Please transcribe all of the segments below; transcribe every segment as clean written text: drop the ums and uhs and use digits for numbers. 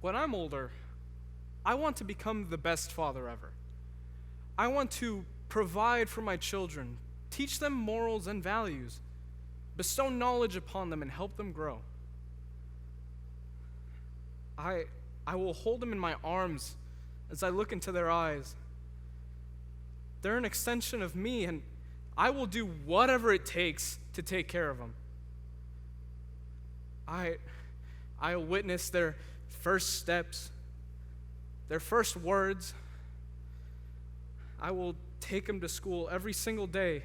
When I'm older, I want to become the best father ever. I want to provide for my children, teach them morals and values, bestow knowledge upon them, and help them grow. I will hold them in my arms as I look into their eyes. They're an extension of me, and I will do whatever it takes to take care of them. I'll witness their first steps, their first words. I will take them to school every single day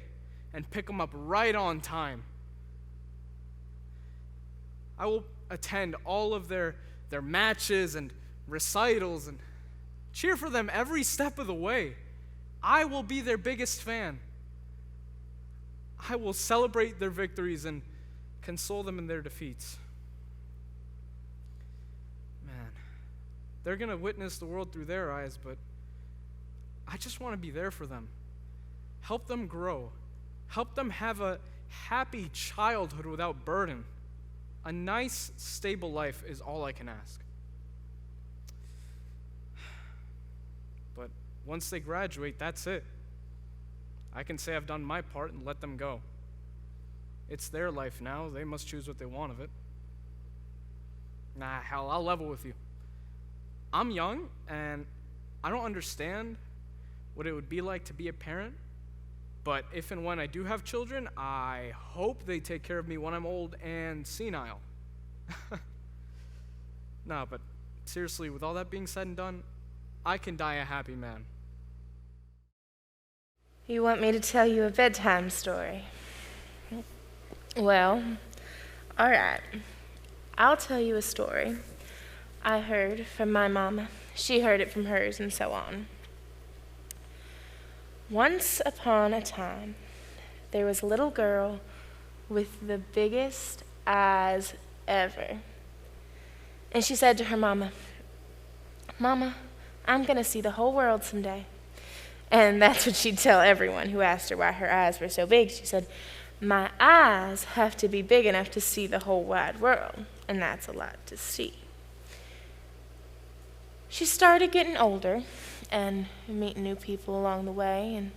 and pick them up right on time. I will attend all of their matches and recitals and cheer for them every step of the way. I will be their biggest fan. I will celebrate their victories and console them in their defeats. Man, they're going to witness the world through their eyes, but I just want to be there for them. Help them grow. Help them have a happy childhood without burden. A nice, stable life is all I can ask. But once they graduate, that's it. I can say I've done my part and let them go. It's their life now. They must choose what they want of it. Nah, hell, I'll level with you. I'm young, and I don't understand what it would be like to be a parent. But if and when I do have children, I hope they take care of me when I'm old and senile. Nah, but seriously, with all that being said and done, I can die a happy man. You want me to tell you a bedtime story? Well, all right. I'll tell you a story I heard from my mama. She heard it from hers, and so on. Once upon a time, there was a little girl with the biggest eyes ever. And she said to her mama, "Mama, I'm going to see the whole world someday." And that's what she'd tell everyone who asked her why her eyes were so big. She said, "My eyes have to be big enough to see the whole wide world, and that's a lot to see." She started getting older and meeting new people along the way, and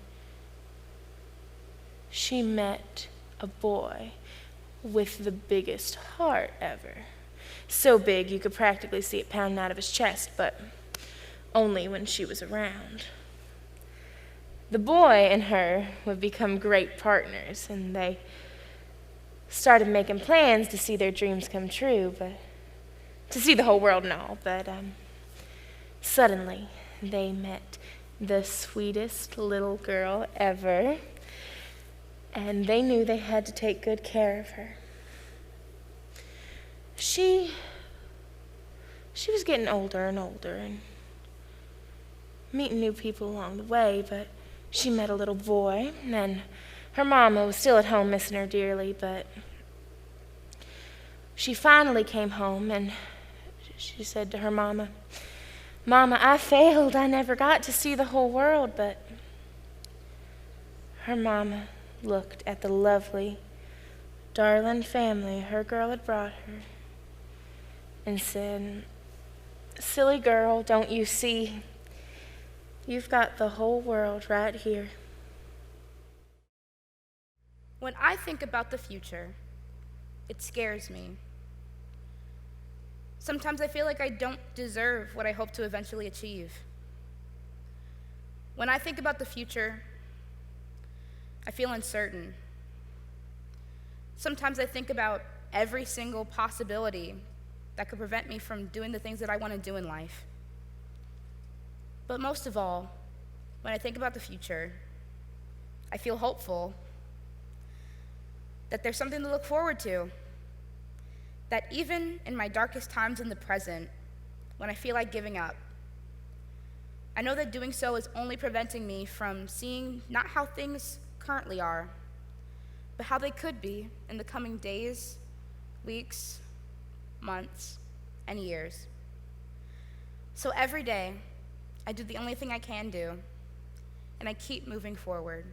she met a boy with the biggest heart ever. So big you could practically see it pounding out of his chest, but only when she was around. The boy and her would become great partners, and they started making plans to see their dreams come true, but to see the whole world and all. But suddenly, they met the sweetest little girl ever, and they knew they had to take good care of her. She was getting older and older and meeting new people along the way, but she met a little boy, and her mama was still at home missing her dearly, but she finally came home, and she said to her mama, "Mama, I failed. I never got to see the whole world." But her mama looked at the lovely, darling family her girl had brought her and said, "Silly girl, don't you see? You've got the whole world right here." When I think about the future, it scares me. Sometimes I feel like I don't deserve what I hope to eventually achieve. When I think about the future, I feel uncertain. Sometimes I think about every single possibility that could prevent me from doing the things that I want to do in life. But most of all, when I think about the future, I feel hopeful that there's something to look forward to. That even in my darkest times in the present, when I feel like giving up, I know that doing so is only preventing me from seeing not how things currently are, but how they could be in the coming days, weeks, months, and years. So every day, I do the only thing I can do, and I keep moving forward.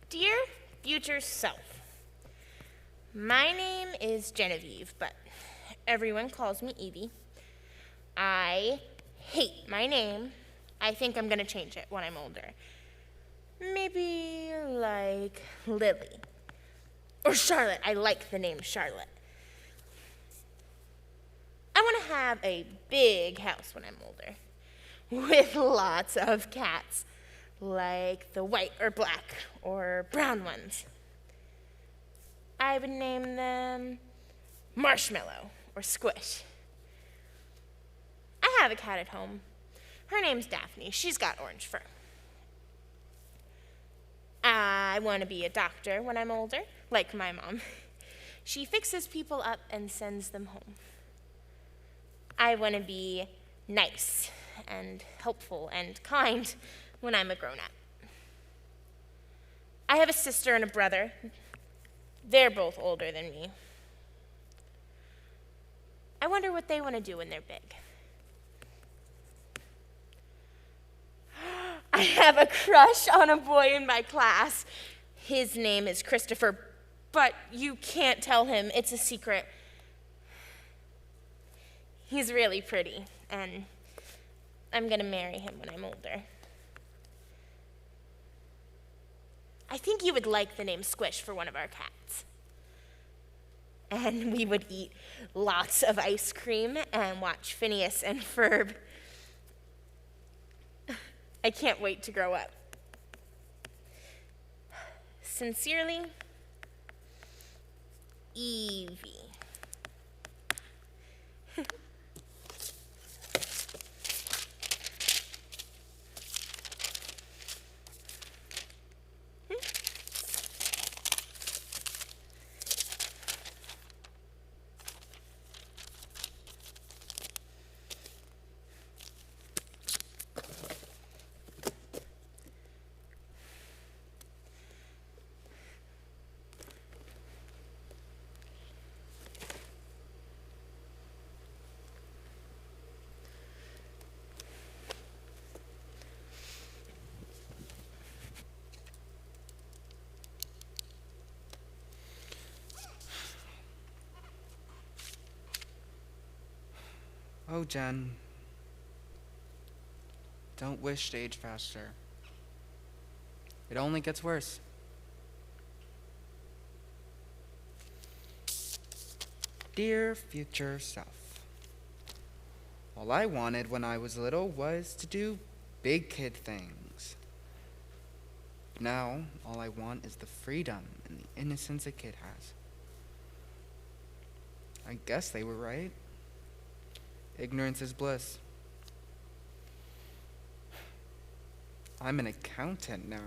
Dear future self, my name is Genevieve, but everyone calls me Evie. I hate my name. I think I'm gonna change it when I'm older. Maybe like Lily. Or Charlotte. I like the name Charlotte. I want to have a big house when I'm older, with lots of cats, like the white or black or brown ones. I would name them Marshmallow or Squish. I have a cat at home. Her name's Daphne. She's got orange fur. I want to be a doctor when I'm older, like my mom. She fixes people up and sends them home. I want to be nice and helpful and kind when I'm a grown-up. I have a sister and a brother. They're both older than me. I wonder what they want to do when they're big. I have a crush on a boy in my class. His name is Christopher, but you can't tell him. It's a secret. He's really pretty, and I'm gonna marry him when I'm older. I think you would like the name Squish for one of our cats. And we would eat lots of ice cream and watch Phineas and Ferb. I can't wait to grow up. Sincerely, Evie. Oh, Jen. Don't wish to age faster. It only gets worse. Dear future self, all I wanted when I was little was to do big kid things. Now, all I want is the freedom and the innocence a kid has. I guess they were right. Ignorance is bliss. I'm an accountant now,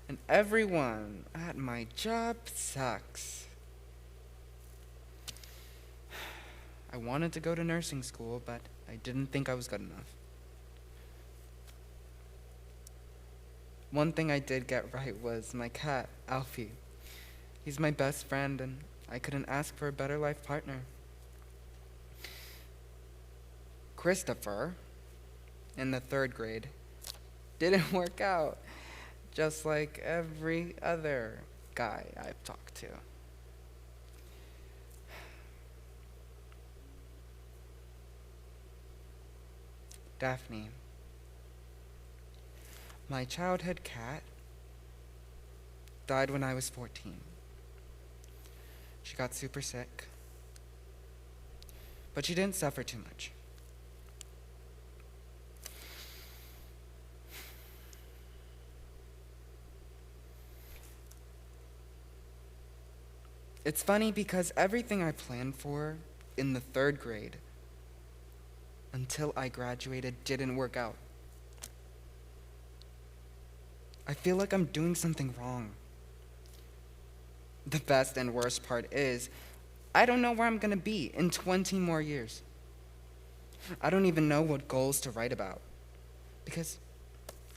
and everyone at my job sucks. I wanted to go to nursing school, but I didn't think I was good enough. One thing I did get right was my cat, Alfie. He's my best friend, and I couldn't ask for a better life partner. Christopher, in the 3rd grade, didn't work out, just like every other guy I've talked to. Daphne, my childhood cat, died when I was 14. She got super sick, but she didn't suffer too much. It's funny because everything I planned for in the 3rd grade until I graduated didn't work out. I feel like I'm doing something wrong. The best and worst part is, I don't know where I'm gonna be in 20 more years. I don't even know what goals to write about. Because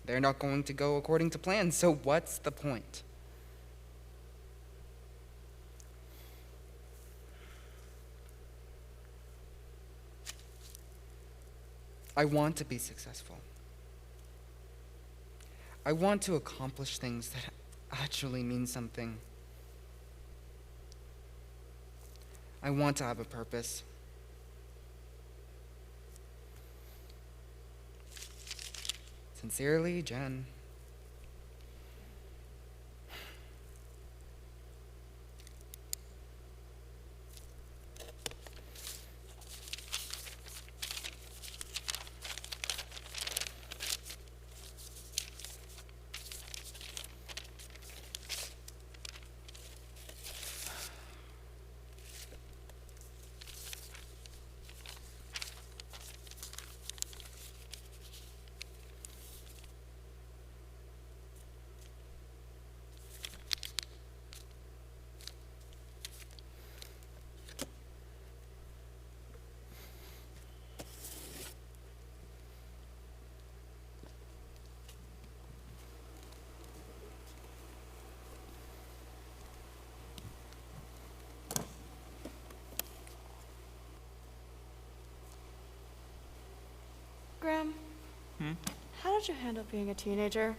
they're not going to go according to plan, so what's the point? I want to be successful. I want to accomplish things that actually mean something. I want to have a purpose. Sincerely, Jen. Graham, how did you handle being a teenager?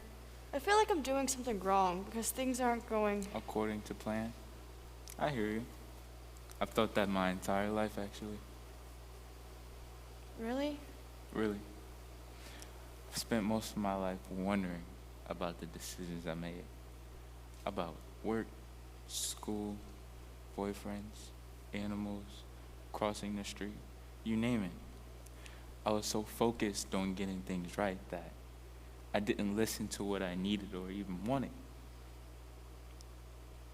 I feel like I'm doing something wrong because things aren't going. According to plan? I hear you. I've thought that my entire life, actually. Really? Really. I've spent most of my life wondering about the decisions I made. About work, school, boyfriends, animals, crossing the street, you name it. I was so focused on getting things right that I didn't listen to what I needed or even wanted.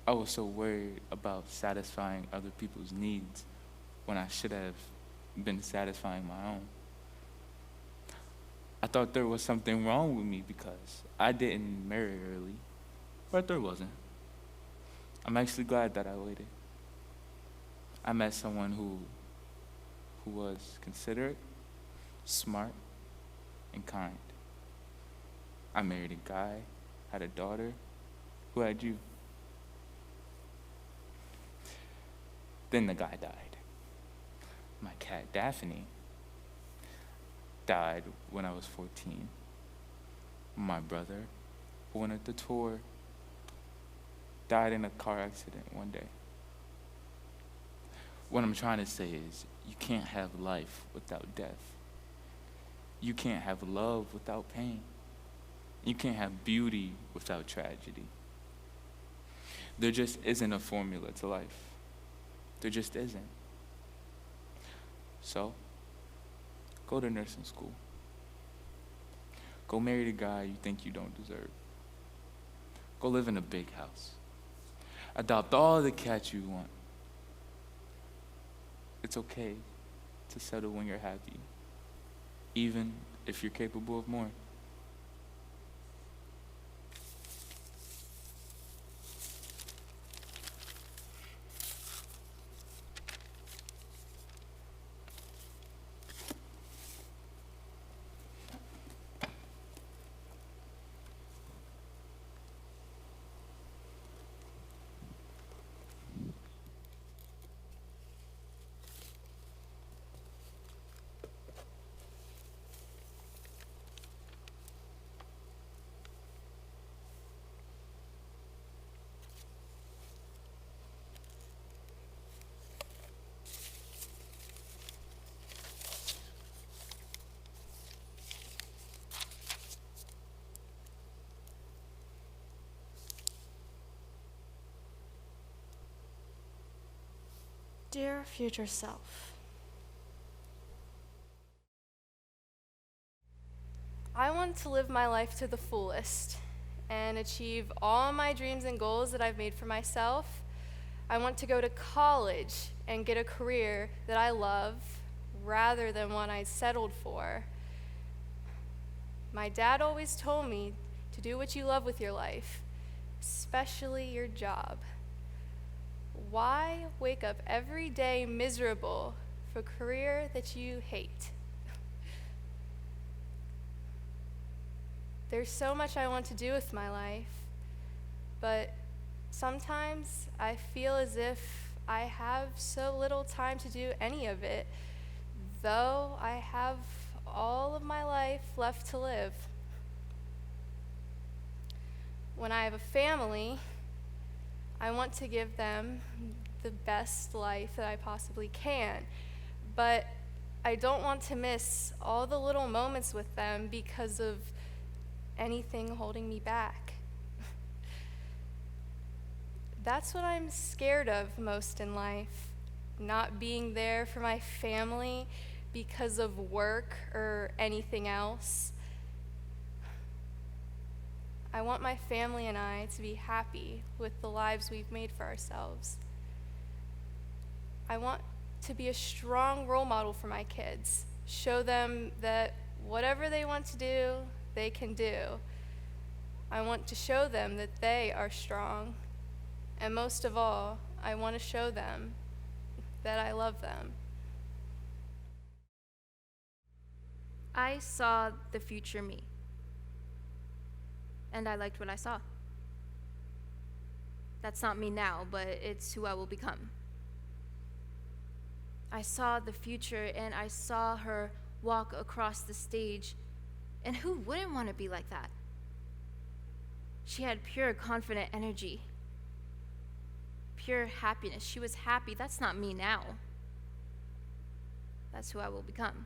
I was so worried about satisfying other people's needs when I should have been satisfying my own. I thought there was something wrong with me because I didn't marry early, but there wasn't. I'm actually glad that I waited. I met someone who was considerate, smart, and kind. I married a guy, had a daughter, who had you. Then the guy died. My cat, Daphne, died when I was 14. My brother, who went on the tour, died in a car accident one day. What I'm trying to say is, you can't have life without death. You can't have love without pain. You can't have beauty without tragedy. There just isn't a formula to life. There just isn't. So, go to nursing school. Go marry the guy you think you don't deserve. Go live in a big house. Adopt all the cats you want. It's okay to settle when you're happy, even if you're capable of more. Dear future self, I want to live my life to the fullest and achieve all my dreams and goals that I've made for myself. I want to go to college and get a career that I love rather than one I settled for. My dad always told me to do what you love with your life, especially your job. Why wake up every day miserable for a career that you hate? There's so much I want to do with my life, but sometimes I feel as if I have so little time to do any of it, though I have all of my life left to live. When I have a family, I want to give them the best life that I possibly can, but I don't want to miss all the little moments with them because of anything holding me back. That's what I'm scared of most in life, not being there for my family because of work or anything else. I want my family and I to be happy with the lives we've made for ourselves. I want to be a strong role model for my kids, show them that whatever they want to do, they can do. I want to show them that they are strong. And most of all, I want to show them that I love them. I saw the future me, and I liked what I saw. That's not me now, but it's who I will become. I saw the future, and I saw her walk across the stage, and who wouldn't want to be like that? She had pure, confident energy, pure happiness. She was happy. That's not me now. That's who I will become.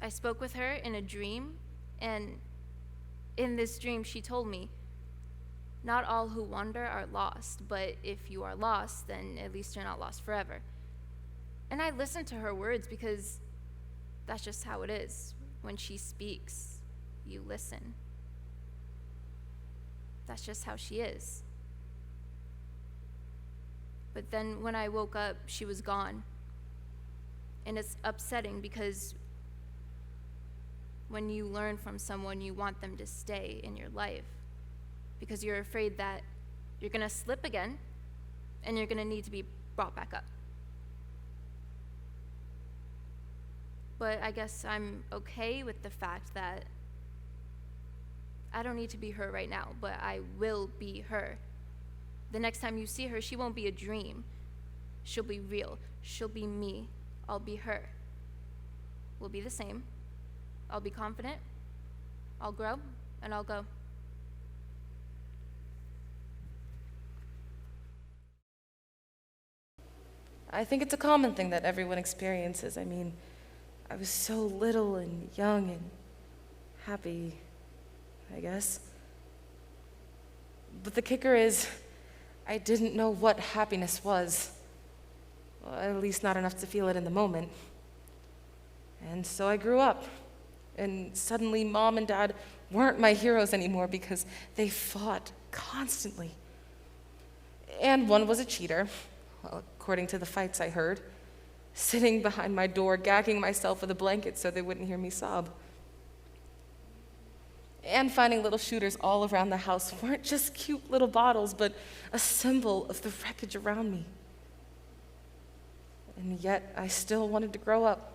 I spoke with her in a dream, and in this dream, she told me, not all who wander are lost, but if you are lost, then at least you're not lost forever. And I listened to her words because that's just how it is. When she speaks, you listen. That's just how she is. But then when I woke up, she was gone. And it's upsetting because when you learn from someone, you want them to stay in your life because you're afraid that you're going to slip again and you're going to need to be brought back up. But I guess I'm okay with the fact that I don't need to be her right now, but I will be her. The next time you see her, she won't be a dream. She'll be real. She'll be me. I'll be her. We'll be the same. I'll be confident. I'll grow, and I'll go. I think it's a common thing that everyone experiences. I mean, I was so little and young and happy, I guess. But the kicker is, I didn't know what happiness was. Well, at least not enough to feel it in the moment. And so I grew up. And suddenly, Mom and Dad weren't my heroes anymore because they fought constantly. And one was a cheater, well, according to the fights I heard, sitting behind my door, gagging myself with a blanket so they wouldn't hear me sob. And finding little shooters all around the house weren't just cute little bottles, but a symbol of the wreckage around me. And yet, I still wanted to grow up.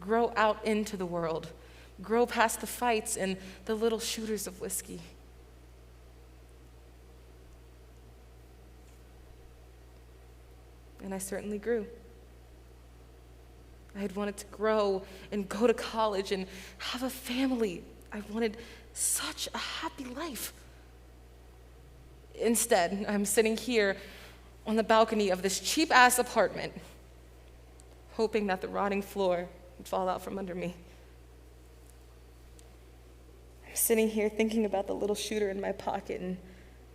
Grow out into the world, grow past the fights and the little shooters of whiskey. And I certainly grew. I had wanted to grow and go to college and have a family. I wanted such a happy life. Instead, I'm sitting here on the balcony of this cheap-ass apartment, hoping that the rotting floor would fall out from under me. I'm sitting here thinking about the little shooter in my pocket and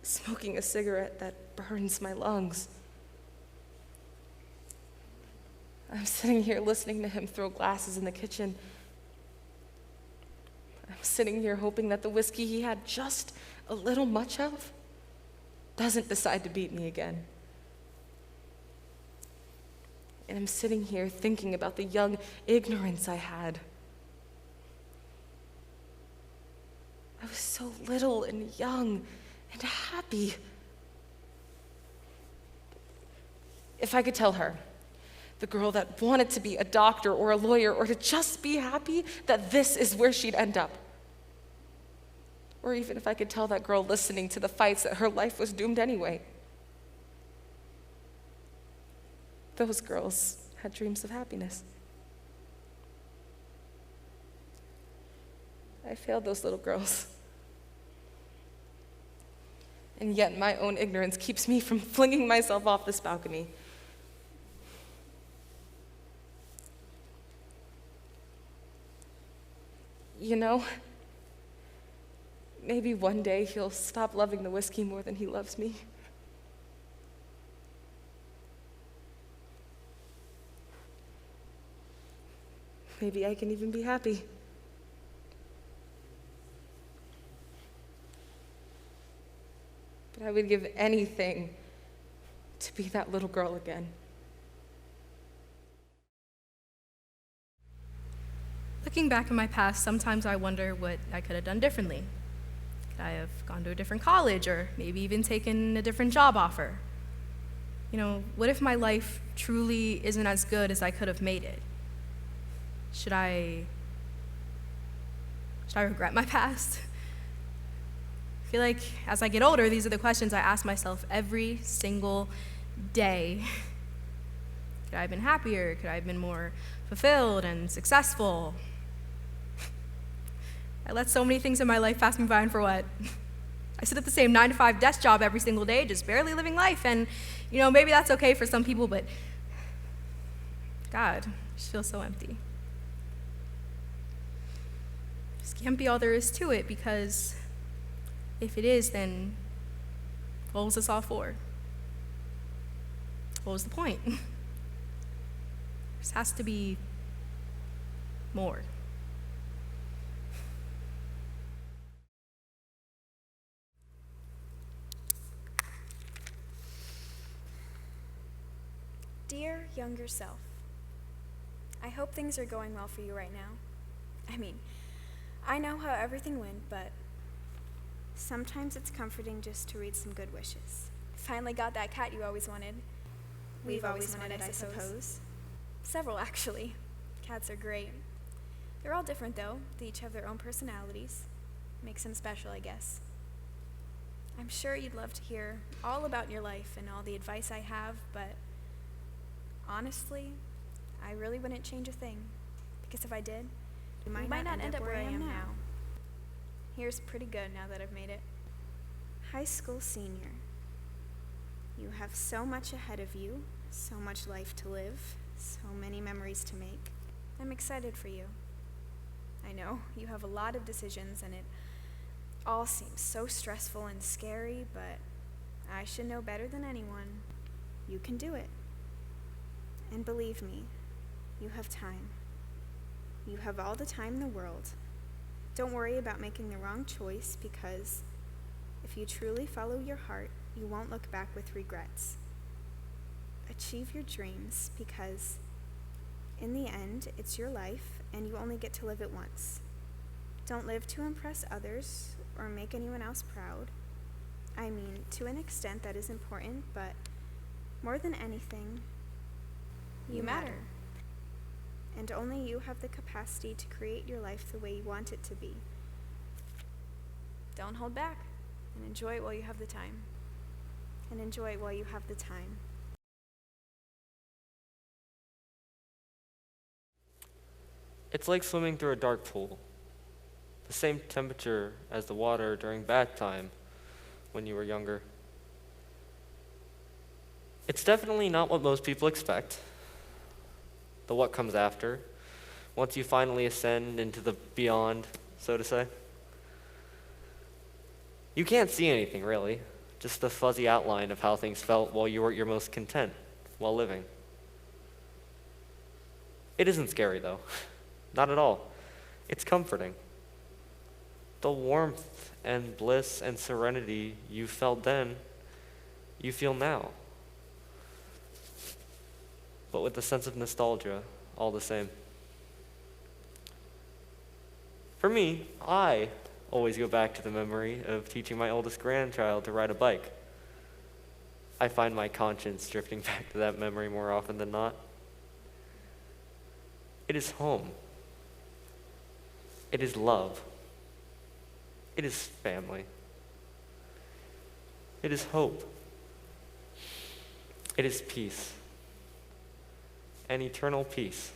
smoking a cigarette that burns my lungs. I'm sitting here listening to him throw glasses in the kitchen. I'm sitting here hoping that the whiskey he had just a little much of doesn't decide to beat me again. And I'm sitting here thinking about the young ignorance I had. I was so little and young and happy. If I could tell her, the girl that wanted to be a doctor or a lawyer or to just be happy, that this is where she'd end up, Or even if I could tell that girl listening to the fights that her life was doomed anyway. Those girls had dreams of happiness. I failed those little girls. And yet my own ignorance keeps me from flinging myself off this balcony. You know, maybe one day he'll stop loving the whiskey more than he loves me. Maybe I can even be happy. But I would give anything to be that little girl again. Looking back in my past, sometimes I wonder what I could have done differently. Could I have gone to a different college or maybe even taken a different job offer? You know, what if my life truly isn't as good as I could have made it? Should I regret my past? I feel like as I get older, these are the questions I ask myself every single day. Could I have been happier? Could I have been more fulfilled and successful? I let so many things in my life pass me by, and for what? I sit at the same 9-to-5 desk job every single day, just barely living life, and you know, maybe that's okay for some people, but God, I just feel so empty. This can't be all there is to it, because if it is, then what was this all for? What was the point? This has to be more. Dear younger self, I hope things are going well for you right now. I mean, I know how everything went, but sometimes it's comforting just to read some good wishes. Finally got that cat you always wanted. We've always wanted, I suppose. Several, actually. Cats are great. They're all different, though. They each have their own personalities. Makes them special, I guess. I'm sure you'd love to hear all about your life and all the advice I have, but honestly, I really wouldn't change a thing. Because if I did, You we might not end up where I am now. Here's pretty good now that I've made it. High school senior. You have so much ahead of you, so much life to live, so many memories to make. I'm excited for you. I know you have a lot of decisions and it all seems so stressful and scary, but I should know better than anyone. You can do it. And believe me, you have time. You have all the time in the world. Don't worry about making the wrong choice, because if you truly follow your heart, you won't look back with regrets. Achieve your dreams, because in the end, it's your life and you only get to live it once. Don't live to impress others or make anyone else proud. I mean, to an extent that is important, but more than anything, you matter. And only you have the capacity to create your life the way you want it to be. Don't hold back and enjoy it while you have the time. And enjoy it while you have the time. It's like swimming through a dark pool. The same temperature as the water during bath time when you were younger. It's definitely not what most people expect. The what comes after, once you finally ascend into the beyond, so to say. You can't see anything, really, just the fuzzy outline of how things felt while you were at your most content, while living. It isn't scary, though. Not at all. It's comforting. The warmth and bliss and serenity you felt then, you feel now. But with a sense of nostalgia, all the same. For me, I always go back to the memory of teaching my oldest grandchild to ride a bike. I find my conscience drifting back to that memory more often than not. It is home. It is love. It is family. It is hope. It is peace. And eternal peace.